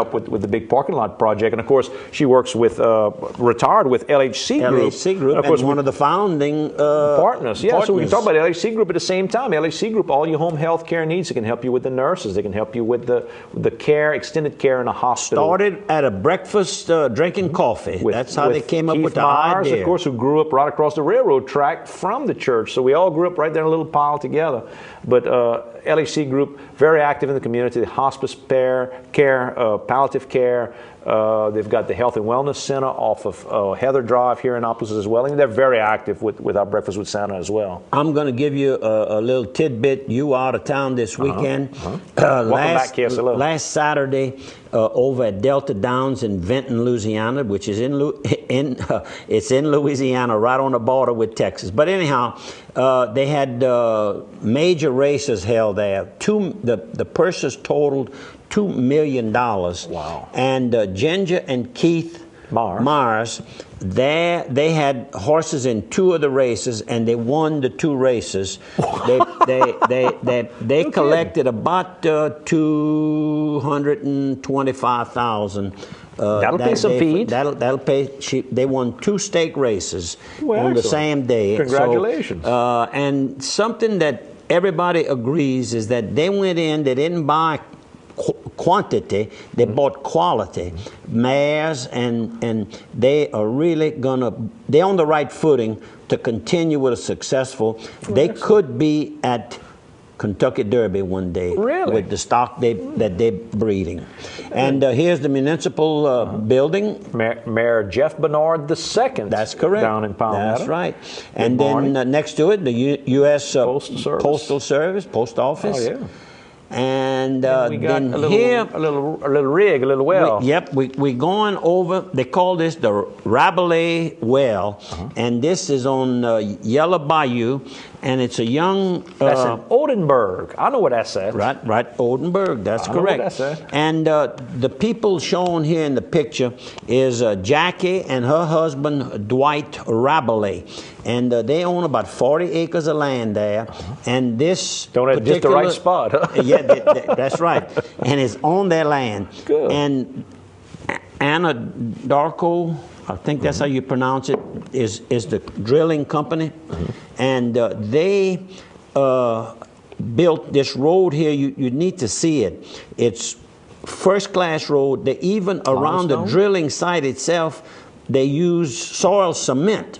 help with the big parking lot project. And of course, she works with retired with LHC Group. LHC Group, of course, and one of the founding partners. Yeah, partners. so we can talk about LHC Group at the same time. LHC Group, all your home health care needs. They can help you with the nurses. They can help you with the care, extended care in a hospital. Started at a breakfast drinking coffee. That's how they came up Keith with the Myers, idea. of course, who grew up right across the railroad track from the church. So we all grew up right there in a little pile together. But LHC Group, very active in the community, hospice care, palliative care. They've got the Health and Wellness Center off of Heather Drive here in Annapolis as well. And they're very active with our Breakfast with Santa as well. I'm going to give you a little tidbit. You were out of town this weekend. Welcome back, KSLO. Last Saturday, over at Delta Downs in Vinton, Louisiana, which is it's in Louisiana, right on the border with Texas. But anyhow, they had major races held there. The purses totaled $2 million. Wow. And Ginger and Keith Myers, they had horses in 2 of the races, and they won the 2 races. They collected about $225,000. That'll pay some feed. That'll pay. They won 2 stake races on the same day. Congratulations. So, and something that everybody agrees is that they went in. They didn't buy quantity, they bought quality mares, and they are really they're on the right footing to continue with a successful. They could be at Kentucky Derby one day with the stock that they're breeding. And here's the municipal building. Mayor Jeff Bernard II. That's correct. Down in Palmetto. That's right. And then next to it, the U.S. Postal Service, Post Office. Oh, yeah. And we got then a little rig, a little well. We're going over. They call this the Rabelais Well, and this is on Yellow Bayou, and it's a young. That's in Oldenburg. I know what that's at. Right, Oldenburg. That's correct. I know what that's at. And the people shown here in the picture is Jackie and her husband Dwight Rabelais, and they own about 40 acres of land there. And this don't just the right spot, huh? Yeah. That's right, and it's on their land. Good. And Anna Darko, I think that's how you pronounce it, is the drilling company, and they built this road here. You need to see it. It's first class road. They even around the drilling site itself, they use soil cement.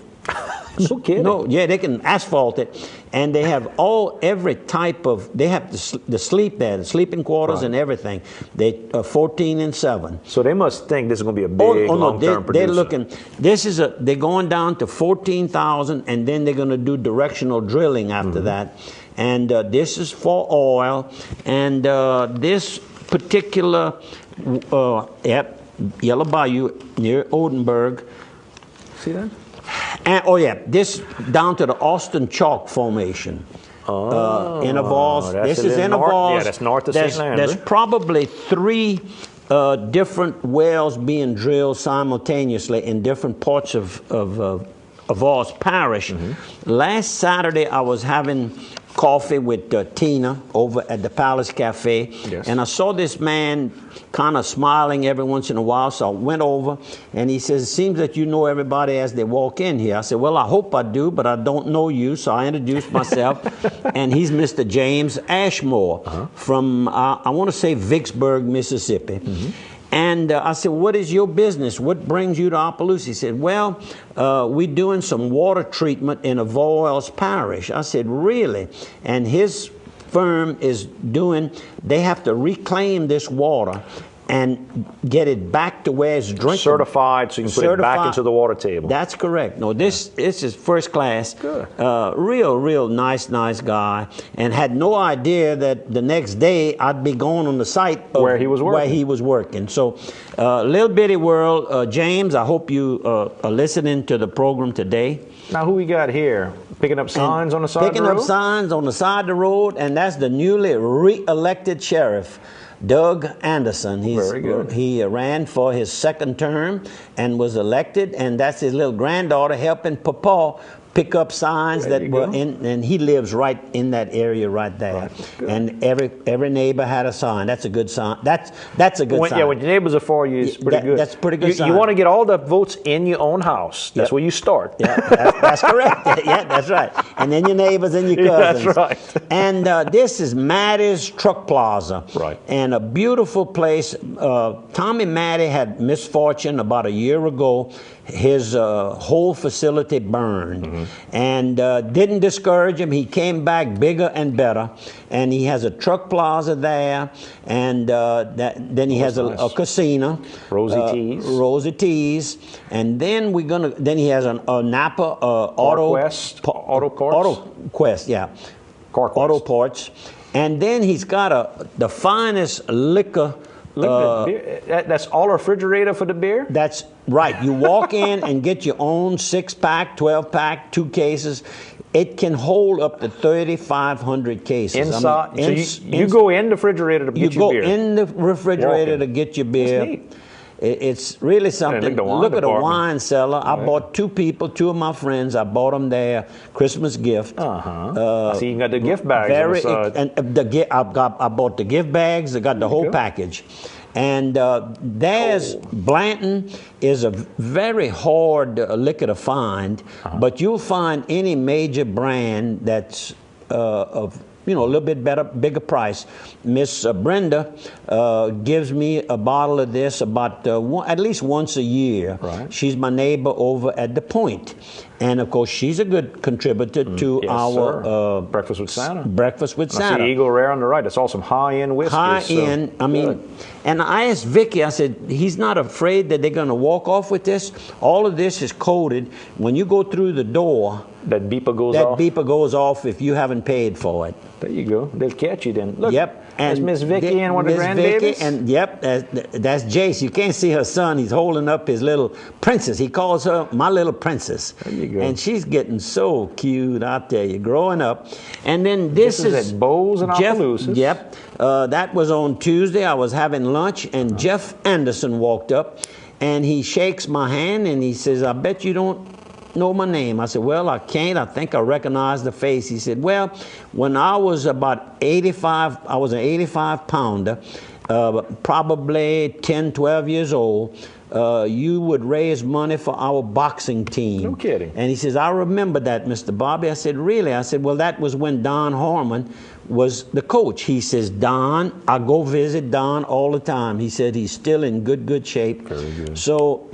No kidding. No, yeah, they can asphalt it, and they have every type of. They have the sleep there, the sleeping quarters, and everything. They 14 and 7. So they must think this is going to be a big long-term producer. They're looking. They're going down to 14,000, and then they're going to do directional drilling after that. And this is for oil, and this particular, Yellow Bayou near Oldenburg. See that? And, this down to the Austin Chalk Formation. Intervals. This is intervals. Yeah, that's north of St. Landry. There's probably 3 different wells being drilled simultaneously in different parts of Oz Parish. Last Saturday, I was having coffee with Tina over at the Palace Cafe, and I saw this man kind of smiling every once in a while, so I went over, and he says, "It seems that you know everybody as they walk in here." I said, "Well, I hope I do, but I don't know you," so I introduced myself, and he's Mr. James Ashmore from, I want to say, Vicksburg, Mississippi. And I said, "What is your business? What brings you to Opelousas?" He said, "Well, we're doing some water treatment in Avoyelles Parish." I said, "Really?" And his firm is they have to reclaim this water and get it back to where it's drinkable. Certified, so you can put it back into the water table. That's correct. No, this is first class. Good. Real nice guy, and had no idea that the next day I'd be going on the site where he was working. So, Little Bitty World, James, I hope you are listening to the program today. Now, who we got here? Picking up signs on the side of the road? Picking up signs on the side of the road, and that's the newly re-elected sheriff, Doug Anderson. Very good. He ran for his second term and was elected, and that's his little granddaughter helping Papa pickup signs that were in, and he lives right in that area right there. Right. And every neighbor had a sign. That's a good sign. That's a good sign. Yeah, when your neighbors are for you, it's pretty good. That's pretty good sign. You want to get all the votes in your own house. That's where you start. Yeah, that's correct. Yeah, that's right. And then your neighbors and your cousins. That's right. And this is Maddie's Truck Plaza. Right. And a beautiful place. Tommy Maddie had misfortune about a year ago. His whole facility burned, and didn't discourage him. He came back bigger and better, and he has a truck plaza there, and then he has a casino, Rosie T's, and then then he has a Napa Auto Quest, yeah, Auto Ports, and then he's got the finest liquor. Look at beer. That's all refrigerator for the beer? That's right. You walk in and get your own 6-pack, 12-pack, 2 cases. It can hold up to 3,500 cases. Inside? You go in the refrigerator to get your beer? You go in the refrigerator to get your beer. That's neat. It's really something. Look at the wine cellar. I bought 2 of my friends. I bought them their Christmas gift. I see you got the gift bags on the side. And I bought the gift bags. I got the whole package. And there's Blanton is a very hard liquor to find, but you'll find any major brand that's of a little bit better, bigger price. Miss Brenda gives me a bottle of this about at least once a year. Right. She's my neighbor over at the Point. And of course, she's a good contributor to our Breakfast with Santa. Breakfast with Santa. I see Eagle Rare on the right. That's all some high-end whiskey. High-end. I mean, and I asked Vicky, I said, he's not afraid that they're going to walk off with this. All of this is coded. When you go through the door, that beeper goes off? That beeper goes off if you haven't paid for it. There you go. They'll catch you then. Look, yep. That's Miss Vicky and one of the grandbabies? And yep, that's Jace. You can't see her son. He's holding up his little princess. He calls her my little princess. There you go. And she's getting so cute, I tell you, growing up. And then this is at Bowes and Opelousas. Yep. That was on Tuesday. I was having lunch, and Jeff Anderson walked up, and he shakes my hand, and he says, I bet you don't know my name. I said, well, I can't. I think I recognize the face. He said, well, when I was about 85, I was an 85-pounder, probably 10, 12 years old. You would raise money for our boxing team. No kidding. And he says, I remember that, Mr. Bobby. I said, really? I said, well, that was when Don Harmon was the coach. He says, Don, I go visit Don all the time. He said he's still in good shape. Very good. So,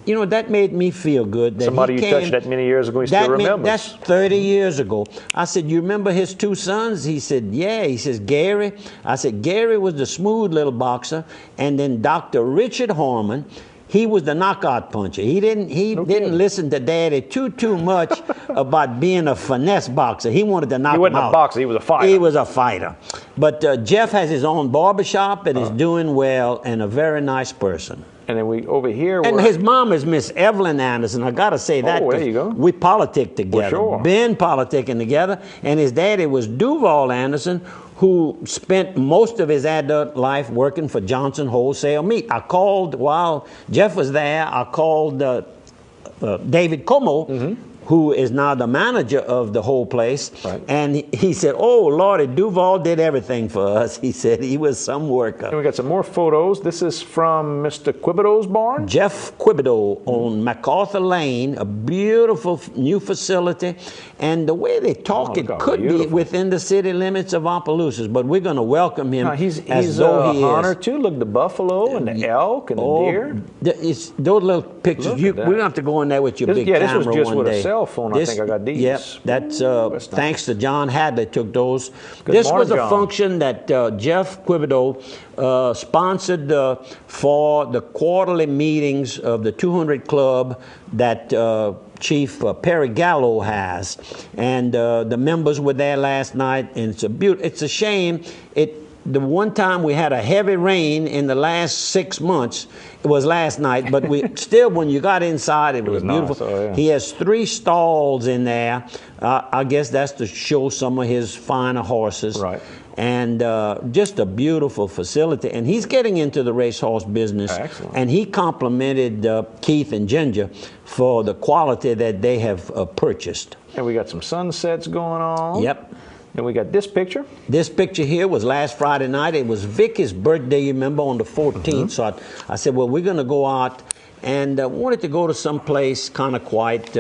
that made me feel good. That somebody you touched that many years ago, he still remembers. That's 30 years ago. I said, you remember his 2 sons? He said, yeah. He says, Gary. I said, Gary was the smooth little boxer. And then Dr. Richard Harmon, he was the knockout puncher. He didn't listen to Daddy too much about being a finesse boxer. He wanted to knock him out. He wasn't a boxer. He was a fighter. He was a fighter. But Jeff has his own barbershop and is doing well and a very nice person. And then we over here. And his mom is Miss Evelyn Anderson. I got to say that. Oh, there you go. We politic together. Sure. Been politicking together. And his daddy was Duval Anderson, who spent most of his adult life working for Johnson Wholesale Meat. I called while Jeff was there. I called David Como, who is now the manager of the whole place. Right. And he said, oh, Lordy, Duval did everything for us. He said he was some worker. And we got some more photos. This is from Mr. Quibido's barn? Jeff Quibido on MacArthur Lane, a beautiful new facility. And the way they talk, it could be within the city limits of Opelousas, but we're going to welcome him he's though he hunter is. too. Look, the buffalo and the elk and the deer. Those little pictures. We're going to have to go in there with your big camera one day. This was just with a cell phone. I think I got these. Yep, that's thanks to John Hadley took those. This was a function that Jeff Quibido sponsored for the quarterly meetings of the 200 Club that Chief Perry Gallo has, and the members were there last night, and it's a shame. The one time we had a heavy rain in the last 6 months, it was last night, but we still, when you got inside, it was beautiful. Nice. Oh, yeah. He has 3 stalls in there. I guess that's to show some of his finer horses. Right. and just a beautiful facility. And he's getting into the racehorse business. Excellent. And he complimented Keith and Ginger for the quality that they have purchased. And we got some sunsets going on. Yep. And we got this picture. This picture here was last Friday night. It was Vicky's birthday, you remember, on the 14th. So I said, well, we're going to go out, and wanted to go to some place kind of quiet.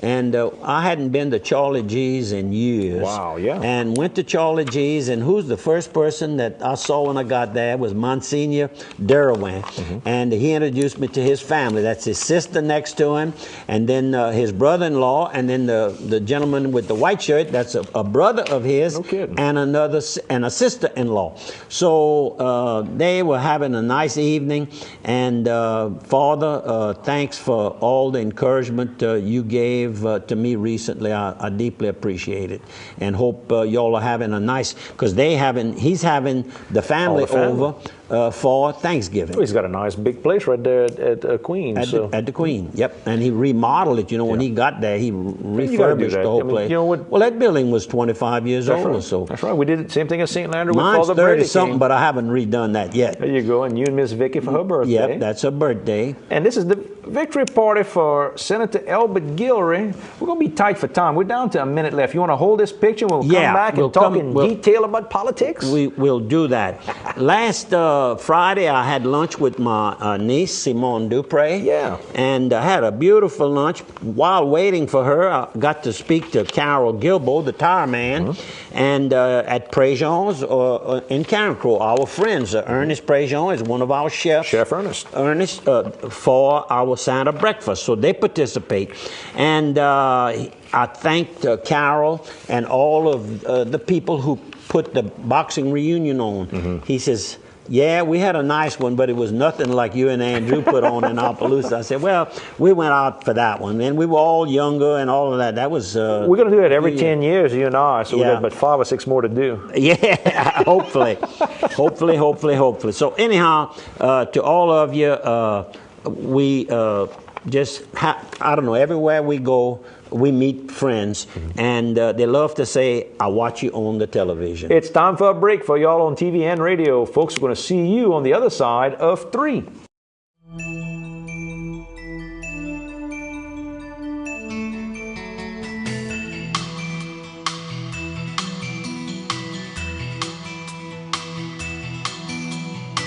And I hadn't been to Charlie G's in years. Wow, yeah. And went to Charlie G's, and who's the first person that I saw when I got there was Monsignor Derwin. And he introduced me to his family. That's his sister next to him, and then his brother-in-law, and then the gentleman with the white shirt, that's a brother of his. No kidding. And a sister-in-law. So they were having a nice evening, and Father, thanks for all the encouragement you gave to me recently. I deeply appreciate it, and hope y'all are having a nice, because he's having the family over for Thanksgiving. Well, he's got a nice big place right there at Queen. At the Queen, yep. And he remodeled it. You know, when he got there, he refurbished the whole place. You know what? Well, that building was 25 years old or so. That's right. We did the same thing at St. Landry with Mine's Father Brady 30-something, but I haven't redone that yet. There you go. And you and Miss Vicky for her birthday. Yep, that's her birthday. And this is the victory party for Senator Elbert Guillory. We're going to be tight for time. We're down to a minute left. You want to hold this picture? We'll come back and talk in detail about politics? We'll do that. Last Friday, I had lunch with my niece, Simone Dupre. Yeah. And I had a beautiful lunch. While waiting for her, I got to speak to Carol Gilbo, the tire man, and at Prejean's in Carencro. Our friends, Ernest Prejean is one of our chefs. Chef Ernest. Ernest for our Santa breakfast. So they participate. And I thanked Carol and all of the people who put the boxing reunion on. He says, yeah, we had a nice one, but it was nothing like you and Andrew put on in Opelousas. I said, well, we went out for that one. And we were all younger and all of that. That was... we're going to do it every 10 years, you and I, so we got about 5 or 6 more to do. Yeah, hopefully. hopefully. So anyhow, to all of you, we just, I don't know, everywhere we go, we meet friends, and they love to say, I watch you on the television. It's time for a break for y'all on TV and radio. Folks, we're going to see you on the other side of 3.